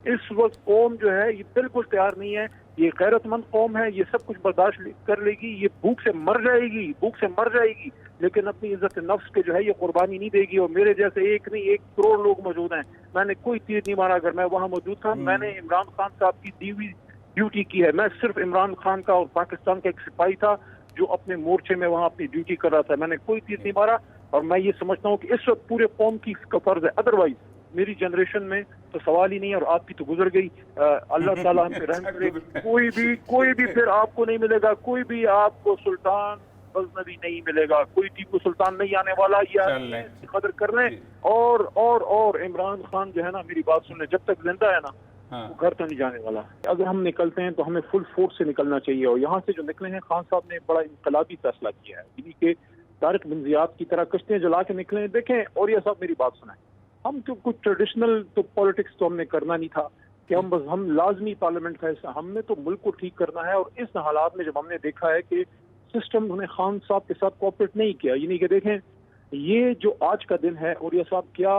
इस वक्त कौम जो है ये बिल्कुल तैयार नहीं है। ये गैरतमंद कौम है, ये सब कुछ बर्दाश्त कर लेगी, ये भूख से मर जाएगी, भूख से मर जाएगी, लेकिन अपनी इज्जत नफ्स के जो है ये कुर्बानी नहीं देगी। और मेरे जैसे एक नहीं 1 करोड़ लोग मौजूद हैं। मैंने कोई तीर नहीं मारा। अगर मैं वहाँ मौजूद था, मैंने इमरान खान साहब की दी हुई ड्यूटी की है। मैं सिर्फ इमरान खान का और पाकिस्तान का एक सिपाही था जो अपने मोर्चे में वहाँ अपनी ड्यूटी कर रहा था। मैंने कोई तीर नहीं मारा। और मैं ये समझता हूँ कि इस वक्त पूरे कौम की इसका फर्ज है। अदरवाइज मेरी जनरेशन में तो सवाल ही नहीं है, और आपकी तो गुजर गई। अल्लाह ताला हम पे रहम करे। कोई भी फिर आपको नहीं मिलेगा, कोई भी आपको सुल्तान गजनवी नहीं मिलेगा, कोई टीपू सुल्तान नहीं आने वाला। ये कदर कर रहे हैं। और इमरान खान जो है ना, मेरी बात सुनने, जब तक जिंदा है ना वो घर तो नहीं जाने वाला। अगर हम निकलते हैं तो हमें फुल फोर्स से निकलना चाहिए। और यहाँ से जो निकले हैं, खान साहब ने बड़ा इनकलाबी फैसला किया है, यानी कि तारिक बिन ज़ियाद की तरह कश्तियां जला के निकले। देखें, और ये साहब मेरी बात सुनाएं, हम तो कुछ ट्रेडिशनल तो पॉलिटिक्स तो हमने करना नहीं था कि हम लाजमी पार्लियामेंट का हिस्सा। हमने तो मुल्क को ठीक करना है। और इस हालात में जब हमने देखा है कि सिस्टम ने खान साहब के साथ कोऑपरेट नहीं किया, यानी कि देखें ये जो आज का दिन है, और ये साहब क्या,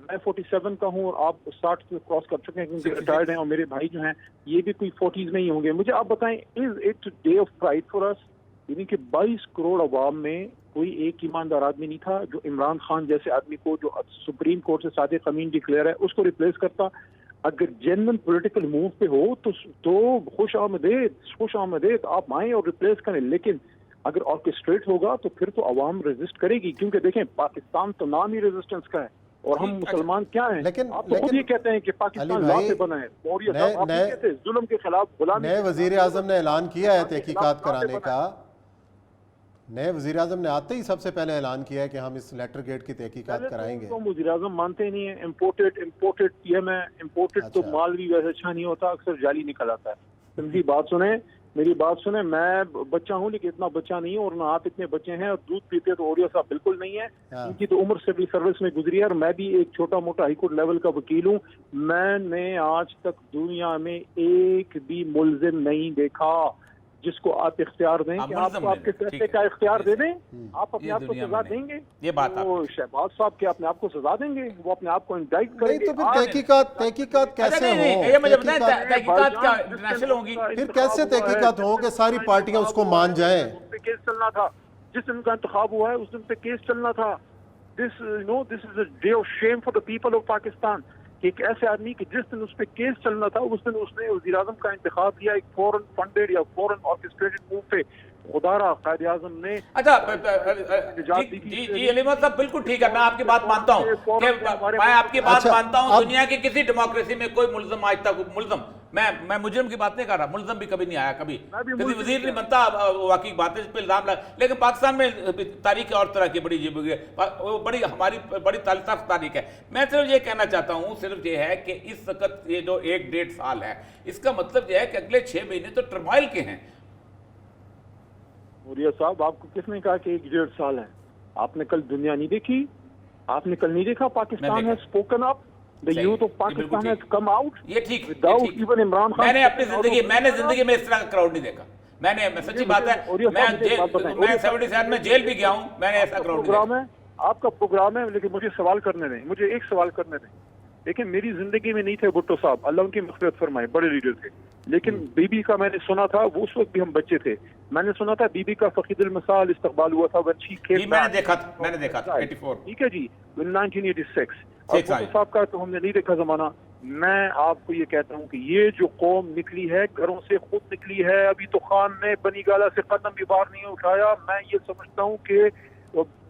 मैं 47 का हूँ और आप 60 से क्रॉस कर चुके हैं क्योंकि रिटायर्ड हैं, और मेरे भाई जो हैं ये भी कोई 40s में ही होंगे। मुझे आप बताएं, is it day of pride for us? यानी कि 22 करोड़ अवाम में कोई एक ईमानदार आदमी नहीं था जो इमरान खान जैसे आदमी को, जो सुप्रीम कोर्ट से सादिक अमीन डिक्लेयर है, उसको रिप्लेस करता। अगर जेन्युइन पॉलिटिकल मूव पे हो तो खुश आमदेद आप आए और रिप्लेस करें। लेकिन अगर ऑर्केस्ट्रेट होगा तो फिर तो अवाम रेजिस्ट करेगी, क्योंकि देखें पाकिस्तान तो नाम ही रेजिस्टेंस का है, और हम मुसलमान क्या हैं। लेकिन आप तो खुद ही कहते हैं कि पाकिस्तान लॉ से बना है, और ये आप कहते हैं जुल्म के खिलाफ गुलामी। नए वजीर आजम ने ऐलान किया है तहकीकात कराने का। नए वजीर आजम ने आते ही सबसे पहले ऐलान किया है कि हम इस लेटर गेट की तहकीकात कराएंगे। तो वजीर आजम मानते ही नहीं है। इम्पोर्टेड पीएम है। इम्पोर्टेड तो माल भी वैसे अच्छा नहीं होता, अक्सर जाली निकल आता है। मेरी बात सुने, मैं बच्चा हूँ लेकिन इतना बच्चा नहीं हूँ, और ना आप इतने बच्चे हैं। और दूध पीते तो ओरिया साहब बिल्कुल नहीं है। इनकी तो उम्र सिविल सर्विस में गुजरी है, और मैं भी एक छोटा मोटा हाईकोर्ट लेवल का वकील हूँ। मैंने आज तक दुनिया में एक भी मुल्जिम नहीं देखा जिसको आप इख्तियार दें कि आपको आपके फैसले का इख्तियार दे दें। आप अपने आप को सजा देंगे? ये बात वो शहबाज साहब के अपने आप को सजा देंगे? वो अपने आप को इंडाइट करेंगे? तो फिर तहकीकात कैसे हो? ये मुझे बताएं, तहकीकात क्या इंटरनेशनल होगी? फिर कैसे तहकीकात हो कि सारी पार्टियां उसको मान जाएं? उस पे केस चलना था, जिस दिन का इंतखाब हुआ है उस दिन पे केस चलना था। This is a day of shame for the people of Pakistan. एक ऐसे आदमी कि जिस दिन उस पर केस चलना था उस दिन उसने वज़ीर आज़म का इंतखाब किया एक फॉरेन फंडेड या फॉरेन ऑर्केस्ट्रेटेड मूव पे। खुदारा कायदे आज़म ने अच्छा जी अलीमत साहब बिल्कुल ठीक है, मैं आपकी बात मानता हूँ, मैं आपकी बात मानता हूँ। दुनिया की किसी डेमोक्रेसी में कोई मुल्ज़िम आज तक मैं मुजरिम की बात नहीं कर रहा, मुल्ज़िम भी कभी नहीं आया, कभी किसी वजीर नहीं बनता। वाकई बात है, इस पे इल्जाम लगा। लेकिन पाकिस्तान में तारीख और तरह की बड़ी हमारी बड़ी तल्ख तारीख है। मैं सिर्फ ये कहना चाहता हूँ, सिर्फ ये है कि इस वक्त ये जो 1-1.5 साल है, इसका मतलब यह है कि अगले 6 महीने तो टर्मोइल के हैं। मुरिया साहब, आपको किसने कहा कि 1-1.5 साल है? आपने कल दुनिया नहीं देखी? आपने कल नहीं देखा पाकिस्तान है spoken up, the youth of Pakistan has come out? ये ठीक विदाउट इवन इमरान खान। मैंने अपनी जिंदगी में इस तरह का क्राउड नहीं देखा। मैंने सच्ची बात है, मैं 77 में जेल भी गया हूँ, मैंने ऐसा क्राउड नहीं देखा। आपका प्रोग्राम है, लेकिन मुझे सवाल करने दें, मुझे एक सवाल करने दें। लेकिन मेरी जिंदगी में नहीं थे भुट्टो साहब, अल्लाह उनकी मग़फ़िरत फरमाए, बड़े लीडर थे। लेकिन बीबी का मैंने सुना था, वो उस वक्त भी हम बच्चे थे। मैंने सुना था बीबी का फ़क़ीदुल मसाल इस्तक़बाल हुआ था वंशी खेल। मैंने देखा था 84, ठीक है जी, 1986। और भुट्टो साहब का तो हमने नहीं देखा जमाना। मैं आपको ये कहता हूँ कि ये जो कौम निकली है, घरों से खुद निकली है। अभी तो खान ने बनी गाला से कदम भी बाहर नहीं उठाया। मैं ये समझता हूँ कि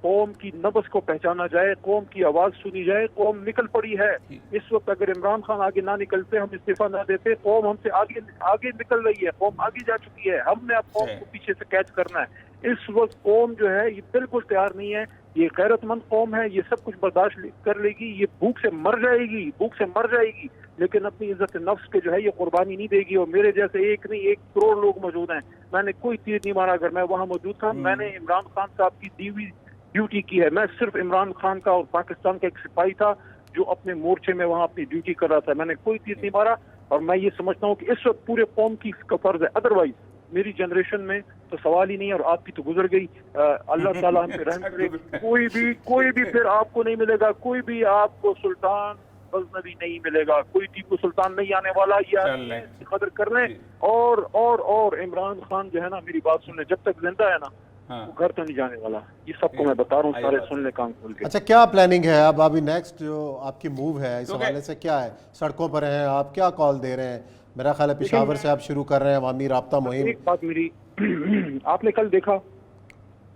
कौम की नब्ज़ को पहचाना जाए, कौम की आवाज सुनी जाए। कौम निकल पड़ी है इस वक्त। अगर इमरान खान आगे ना निकलते, हम इस्तीफा ना देते, कौम हमसे आगे निकल रही है, कौम आगे जा चुकी है। हमने अब कौम को पीछे से कैच करना है। इस वक्त कौम जो है ये बिल्कुल तैयार नहीं है। ये गैरतमंद कौम है, ये सब कुछ बर्दाश्त कर लेगी, ये भूख से मर जाएगी, लेकिन अपनी इज्जत नफ्स के जो है ये कुर्बानी नहीं देगी। और मेरे जैसे एक नहीं 1 करोड़ लोग मौजूद हैं। मैंने कोई तीर नहीं मारा। अगर मैं वहाँ मौजूद था, मैंने इमरान खान साहब की दी हुई ड्यूटी की है। मैं सिर्फ इमरान खान का और पाकिस्तान का एक सिपाही था जो अपने मोर्चे में वहाँ अपनी ड्यूटी कर रहा था। मैंने कोई तीर नहीं मारा। और मैं ये समझता हूँ कि इस वक्त पूरे कौम की इसका फर्ज है। अदरवाइज मेरी जनरेशन में तो सवाल ही नहीं है, और आपकी तो गुजर गई। अल्लाह ताला हम पे रहम करे। कोई भी फिर आपको नहीं मिलेगा, कोई भी आपको सुल्तान غزنوی نہیں ملے گا, کوئی ٹیپو سلطان نہیں آنے والا, یہ قدر کر لیں. اور عمران خان جو ہے نا, میری بات سن لیں, جب تک زندہ ہے نا وہ گھر تو نہیں جانے والا, یہ سب کو میں بتا رہا ہوں, سارے سن لیں کان کھول کے. اچھا کیا پلاننگ ہے اب ابھی نیکسٹ جو آپ کی موو ہے اس حوالے سے کیا ہے؟ سڑکوں پر ہیں آپ, کیا کال دے رہے ہیں؟ میرا خیال ہے پشاور سے آپ شروع کر رہے ہیں عوامی رابطہ مہم. ایک بات میری, آپ نے کل دیکھا,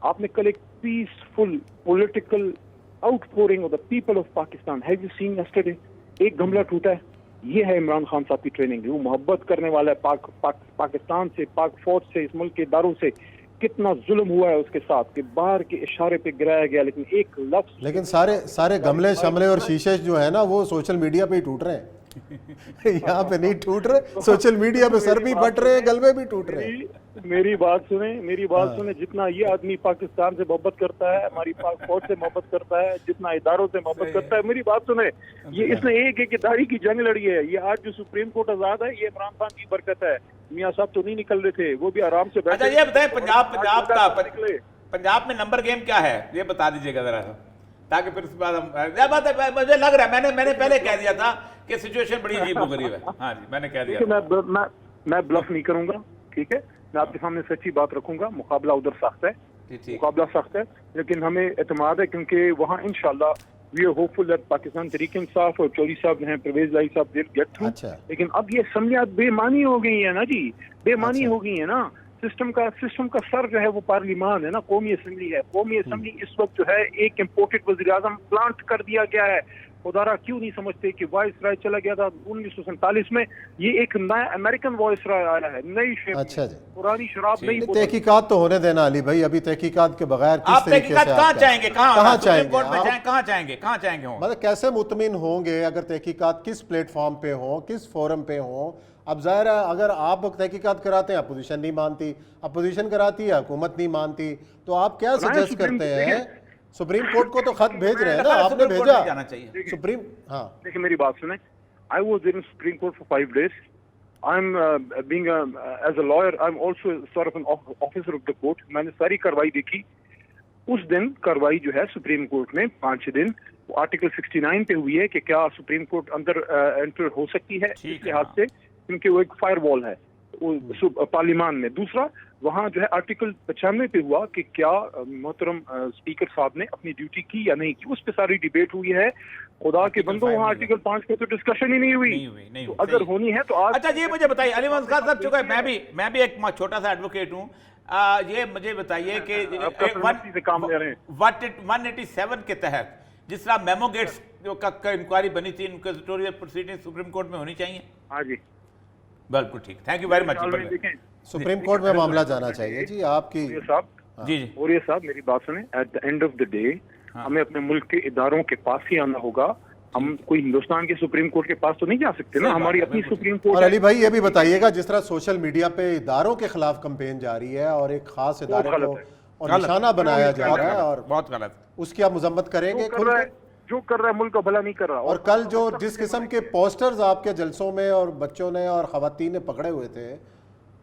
آپ نے کل ایک peaceful political out pouring of the people of Pakistan, have you seen yesterday? ایک گملہ ٹوٹا ہے, یہ ہے عمران خان صاحب کی ٹریننگ. وہ محبت کرنے والا ہے پاکستان سے, پاک فوج سے, اس ملک کے اداروں سے. کتنا ظلم ہوا ہے اس کے ساتھ کہ باہر کے اشارے پہ گرایا گیا, لیکن ایک لفظ, لیکن سارے گملے شملے اور شیشے جو ہے نا وہ سوشل میڈیا پہ ہی ٹوٹ رہے ہیں. یہاں پہ نہیں ٹوٹ رہے, سوشل میڈیا پہ سر بھی بٹ رہے ہیں, گلبے بھی ٹوٹ رہے ہیں. میری بات سنیں, جتنا یہ آدمی پاکستان سے محبت کرتا ہے, ہماری پاک فوج سے محبت کرتا ہے, جتنا اداروں سے محبت کرتا ہے, میری بات سنیں, یہ اس نے ایک ادارے کی جنگ لڑی ہے. یہ آج جو سپریم کورٹ آزاد ہے یہ عمران خان کی برکت ہے. میاں صاحب تو نہیں نکل رہے تھے, وہ بھی آرام سے بیٹھے. اچھا یہ بتائیں پنجاب میں نمبر گیم کیا ہے, یہ بتا دیجیے گا ذرا, تاکہ پھر اس کے بعد ہم, بات ہے مجھے لگ رہا ہے میں نے پہلے کہہ دیا تھا کہ سچویشن بڑی عجیب و غریب ہے. ہاں جی میں نے کہہ دیا, میں بلف نہیں کروں گا, ٹھیک ہے, میں آپ کے سامنے سچی بات رکھوں گا. مقابلہ ادھر سخت ہے, لیکن ہمیں اعتماد ہے کیونکہ وہاں انشاءاللہ we are hopeful that Pakistan Tehreek Insaf اور چوری صاحب ہیں, پرویز لائی صاحب دے گیٹ تھرو. لیکن اب یہ سمجھات بے معنی ہو گئی ہے نا جی, بے معنی ہو گئی ہے نا. سسٹم کا سر جو ہے وہ پارلیمان ہے نا, قومی اسمبلی ہے. قومی اسمبلی اس وقت جو ہے ایک امپورٹڈ وزیر اعظم پلانٹ کر دیا گیا ہے. خدارہ کیوں نہیں سمجھتے کہ وائس رائے چلا گیا تھا 1947 میں, یہ ایک نیا امریکن وائس رائے آیا ہے, نئی شیپ. اچھا جی, پرانی شراب نہیں. تحقیقات تو ہونے دینا علی بھائی, ابھی تحقیقات کے بغیر کس طریقے سے کہاں چاہیں گے, کہاں چاہیں گے مطلب کیسے مطمئن ہوں گے اگر تحقیقات کس پلیٹ فارم پہ ہوں, کس فورم پہ ہوں؟ اب ظاہر ہے اگر آپ تحقیقات کراتے ہیں اپوزیشن نہیں مانتی, اپوزیشن کراتی ہے حکومت نہیں مانتی, تو آپ کیا سجیسٹ کرتے ہیں؟ سپریم کورٹ کو تو خط بھیج رہے ہیں نا, آپ نے بھیجا سپریم. ہاں دیکھیں میری بات سنیں, I was in Supreme Court for 5 days. I'm being as a lawyer, I'm also sort of an officer of the court. میں نے ساری کاروائی دیکھی. اس دن کاروائی جو ہے سپریم کورٹ میں 5 دن وہ آرٹیکل 69 پہ ہوئی ہے کہ کیا سپریم کورٹ اندر انٹر ہو سکتی ہے اس لحاظ سے, کیونکہ وہ ایک فائر وال ہے پارلیمان میں. دوسرا وہاں جو ہے آرٹیکل 95 پہ ہوا کہ کیا محترم اسپیکر صاحب نے اپنی ڈیوٹی کی یا نہیں کی, اس پہ ساری ڈیبیٹ ہوئی ہے. خدا کے بندوں وہاں آرٹیکل 5 پہ تو ڈسکشن ہی نہیں ہوئی, تو اگر ہونی ہے تو آج. اچھا یہ مجھے بتائیے علی محمد خان صاحب, چونکہ میں بھی ایک چھوٹا سا ایڈوکیٹ ہوں, یہ مجھے بتائیے کہ 187 کے تحت جس طرح میمو گیٹس کا انکوائری بنی تھی, انکویزیٹوریل پروسیڈنگ سپریم کورٹ میں ہونی چاہیے. ہاں جی بالکل ٹھیک, thank you very much. Supreme court میں معاملہ جانا چاہیے جی آپ کی. جی اور یہ صاحب میری بات سنیں, at the end of the day ہمیں اپنے ملک کے اداروں کے پاس ہی آنا ہوگا. ہم کوئی ہندوستان کے سپریم کورٹ کے پاس تو نہیں جا سکتے نا, ہماری اپنی سپریم کورٹ. اور علی بھائی یہ بھی بتائیے گا, جس طرح سوشل میڈیا پہ اداروں کے خلاف کمپین جاری ہے اور ایک خاص ادارے کو اور نشانہ بنایا جا رہا ہے, اور بہت غلط, اس کی آپ مذمت کریں گے؟ جو کر رہا ہے ملک کا بھلا نہیں کر رہا. اور کل جو جس قسم کے پوسٹرز آپ کے جلسوں میں اور بچوں نے اور خواتین نے پکڑے ہوئے تھے,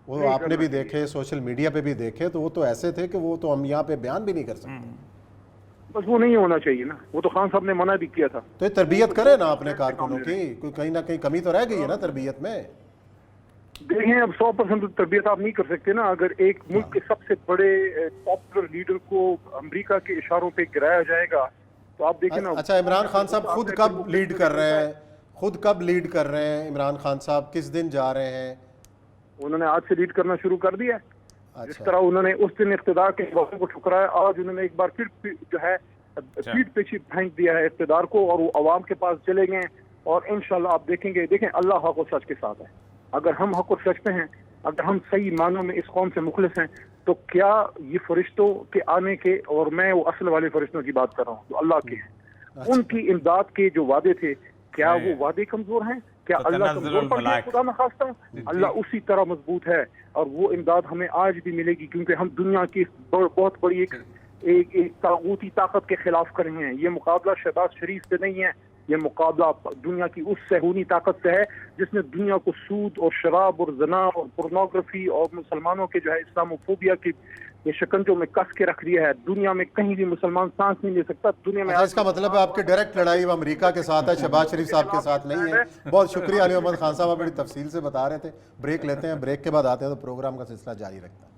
وہ آپ نے بھی دیکھے, سوشل میڈیا پہ بھی دیکھے, تو وہ تو ایسے تھے کہ وہ تو ہم یہاں پہ بیان بھی نہیں کر سکتے. بس وہ نہیں ہونا چاہیے نا, وہ تو خان صاحب نے منع بھی کیا تھا. تو یہ تربیت کرے نا اپنے کارکنوں کی, کوئی کہیں نہ کہیں کمی تو رہ گئی ہے نا تربیت میں. دیکھیں اب 100% تربیت آپ نہیں کر سکتے نا. اگر ایک ملک کے سب سے بڑے پاپولر لیڈر کو امریکہ کے اشاروں پہ گرایا جائے گا تو آپ دیکھیں نا. اچھا عمران خان صاحب خود کب لیڈ کر رہے ہیں عمران خان صاحب کس دن جا رہے ہیں؟ انہوں نے آج سے لیڈ کرنا شروع کر دیا. جس طرح انہوں نے اس دن اقتدار کے وقت کو ٹھکرایا, آج انہوں نے ایک بار پھر جو ہے پیٹ پیچھے پھینک دیا ہے اقتدار کو, اور وہ عوام کے پاس چلے گئے. اور انشاءاللہ آپ دیکھیں گے, دیکھیں اللہ حق و سچ کے ساتھ ہے. اگر ہم حق و سچ پہ ہیں, اگر ہم صحیح معنوں میں اس قوم سے مخلص ہیں, تو کیا یہ فرشتوں کے آنے کے, اور میں وہ اصل والے فرشتوں کی بات کر رہا ہوں جو اللہ کے ہیں, ان کی امداد کے جو وعدے تھے, کیا وہ وعدے کمزور ہیں؟ کیا اللہ کمزور پڑ گیا خدا نخواستہ؟ اللہ اسی طرح مضبوط ہے, اور وہ امداد ہمیں آج بھی ملے گی, کیونکہ ہم دنیا کی بہت بڑی ایک طاغوتی طاقت کے خلاف کر رہے ہیں. یہ مقابلہ شہباز شریف سے نہیں ہے, یہ مقابلہ دنیا کی اس صہیونی طاقت سے ہے جس نے دنیا کو سود اور شراب اور زنا اور پورنوگرافی اور مسلمانوں کے جو ہے اسلاموفوبیا کی یہ شکنجوں میں کس کے رکھ دیا ہے. دنیا میں کہیں بھی مسلمان سانس نہیں لے سکتا. دنیا میں اس کا مطلب ہے آپ کی ڈائریکٹ لڑائی امریکہ کے ساتھ ہے, شہباز شریف صاحب کے ساتھ نہیں ہے. بہت شکریہ علی محمد خان صاحب, بڑی تفصیل سے بتا رہے تھے. بریک لیتے ہیں, بریک کے بعد آتے ہیں تو پروگرام کا سلسلہ جاری رکھتے ہیں.